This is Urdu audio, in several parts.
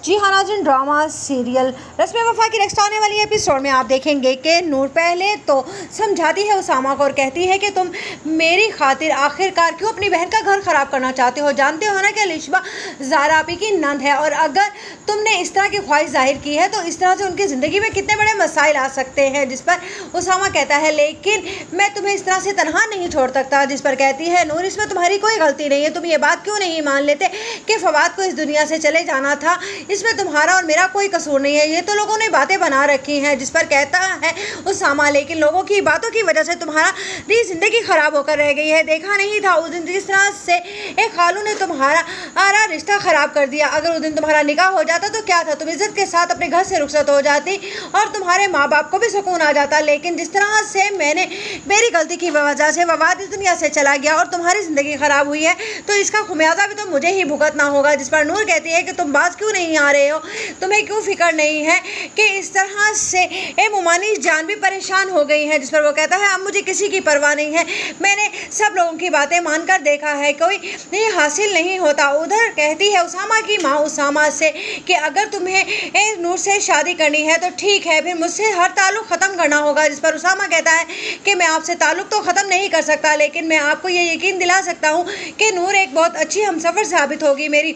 جی ہاں ناظرین، ڈرامہ سیریل رسم وفا کی نیکسٹ آنے والی ایپیسوڈ میں آپ دیکھیں گے کہ نور پہلے تو سمجھاتی ہے اسامہ کو اور کہتی ہے کہ تم میری خاطر آخر کار کیوں اپنی بہن کا گھر خراب کرنا چاہتے ہو؟ جانتے ہو نا کہ الشبہ زہرا آپی کی نند ہے، اور اگر تم نے اس طرح کی خواہش ظاہر کی ہے تو اس طرح سے ان کی زندگی میں کتنے بڑے مسائل آ سکتے ہیں۔ جس پر اسامہ کہتا ہے لیکن میں تمہیں اس طرح سے تنہا نہیں چھوڑ سکتا۔ جس پر کہتی ہے نور، اس میں تمہاری کوئی غلطی نہیں ہے، تم یہ بات کیوں نہیں مان لیتے کہ فواد کو اس دنیا سے چلے جانا تھا؟ اس میں تمہارا اور میرا کوئی قصور نہیں ہے، یہ تو لوگوں نے باتیں بنا رکھی ہیں۔ جس پر کہتا ہے اسامہ لیکن لوگوں کی باتوں کی وجہ سے تمہاری زندگی خراب ہو کر رہ گئی ہے۔ دیکھا نہیں تھا اس دن جس طرح سے ایک خالو نے تمہارا رشتہ خراب کر دیا؟ اگر اس دن تمہارا نکاح ہو جاتا تو کیا تھا، تم عزت کے ساتھ اپنے گھر سے رخصت ہو جاتی اور تمہارے ماں باپ کو بھی سکون آ جاتا، لیکن جس طرح سے میری غلطی کی وجہ سے فواد اس دنیا سے چلا گیا اور تمہاری زندگی خراب ہوئی ہے تو اس کا خمیازہ بھی تو مجھے ہی بھگتنا ہوگا۔ جس پر نور کہتی ہے کہ تم باز کیوں نہیں آ رہے ہو، تمہیں کیوں فکر نہیں ہے کہ اس طرح سے مومانی جان بھی پریشان ہو گئی ہے؟ جس پر وہ کہتا ہے اب مجھے کسی کی پرواہ نہیں ہے، میں نے سب لوگوں کی باتیں مان کر دیکھا ہے، کوئی حاصل نہیں ہوتا۔ ادھر کہتی ہے اسامہ کی ماں اسامہ سے کہ اگر تمہیں نور سے شادی کرنی ہے تو ٹھیک ہے، پھر مجھ سے ہر تعلق ختم کرنا ہوگا۔ جس پر اسامہ کہتا ہے کہ میں آپ سے تعلق تو ختم نہیں کر سکتا، لیکن میں آپ کو یہ یقین دلا سکتا ہوں کہ نور ایک بہت اچھی ہمسفر ثابت ہوگی میری،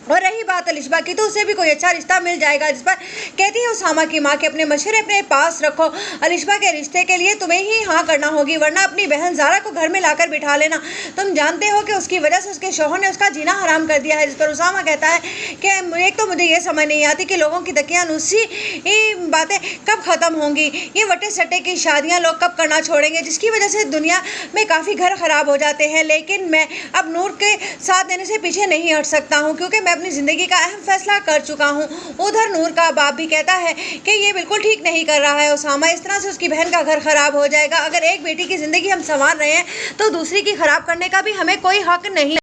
اور رہی بات الشبہ کی تو اسے بھی کوئی اچھا رشتہ مل جائے گا۔ جس پر کہتی ہے اسامہ کی ماں کہ اپنے مشورے اپنے پاس رکھو، الشبہ کے رشتے کے لیے تمہیں ہی ہاں کرنا ہوگی، ورنہ اپنی بہن زارا کو گھر میں لا کر بٹھا لینا، تم جانتے ہو کہ اس کی وجہ سے اس کے شوہر نے اس کا جینا حرام کر دیا ہے۔ جس پر اسامہ کہتا ہے کہ ایک تو مجھے یہ سمجھ نہیں آتی کہ لوگوں کی دقیانوسی باتیں کب ختم ہوں گی، یہ وٹے سٹے کی شادیاں لوگ کب کرنا چھوڑیں گے، جس کی وجہ سے دنیا میں کافی گھر خراب ہو جاتے ہیں۔ لیکن میں اب نور کے ساتھ دینے سے پیچھے نہیں ہٹ سکتا ہوں کیونکہ میں اپنی زندگی کا اہم فیصلہ کر چکا ہوں۔ ادھر نور کا باپ بھی کہتا ہے کہ یہ بالکل ٹھیک نہیں کر رہا ہے اسامہ، اس طرح سے اس کی بہن کا گھر خراب ہو جائے گا۔ اگر ایک بیٹی کی زندگی ہم سنوار رہے ہیں تو دوسری کی خراب کرنے کا بھی ہمیں کوئی حق نہیں۔